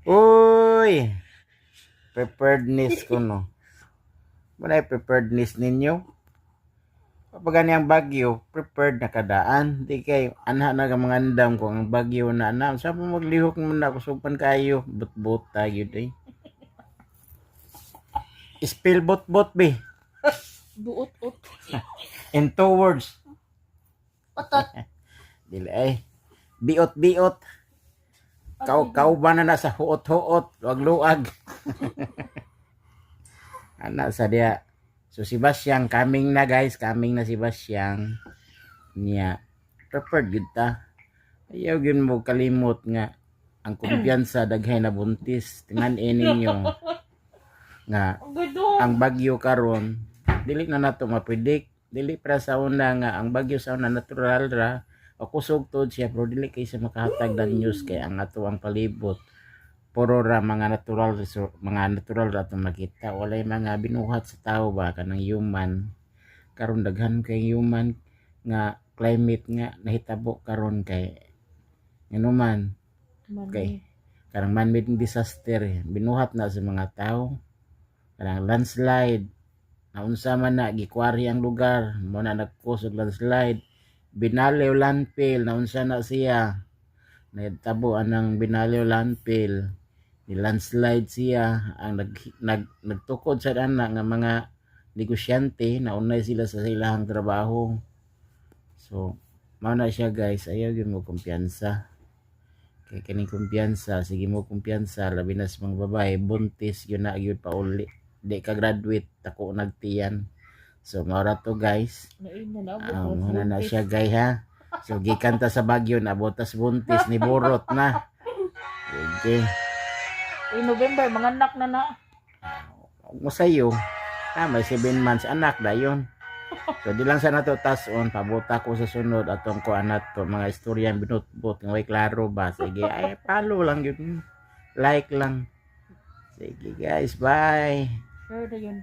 Uy, preparedness ko no. Wala preparedness ninyo. Kapag ang bagyo, prepared na kadaan. Di kay anha na ka mga andam kung ang bagyo na anam. Sa mo maglihok mo na kusupan kayo. But-buta yun eh. Spill bot-bot be. Buot-ut. In 2 words. Otot. Dili ay. Biot-biot. Kau ba na sa huot-huot. Wag luag. Anak sa dia. So si Basyang coming na guys. Coming na si Basyang. Niya. Prepared gud ta. Ayaw yun mo kalimot nga. Ang kumpiyansa daghay na buntis. Tingan ninyo. Nga. Ang bagyo karon dili na nato mapredict. Dili para sa una nga ang bagyo sa una natural ra o kusog tod siya pero dili kay sa makahatag ng news kay ang ato ang palibot puro ra mga natural ra atong makita walay mga binuhat sa tao ba kanang human karon daghan kay human nga climate nga nahitabo karon kay man kay karang man-made disaster binuhat na sa mga tao kanang landslide naunsa man na gikwari ang lugar mo na nagcause og landslide Binalew landfill naunsa na siya nagtabo anang Binalew landfill ni landslide siya ang nagtukod sa ana nga mga negosyante naunay sila sa ilahang trabaho so mao na siya guys ayaw gyud mo kumpiyansa kay kining kumpiyansa sige mo kumpiyansa labi na sa mga babae buntis yun na gyud pauli di ka graduate ako nagtiyan so maura to guys muna na siya guys ha so gikan ta sa Bagyo na botas buntis ni burot na okay November mga anak na na mo sayo may 7 months anak dayon so di lang sa nato tason pabuta ko sa sunod atong ko anak to mga istorya binutbot nga way klaro ba sige ay follow lang yun like lang sige guys bye Sure, yun.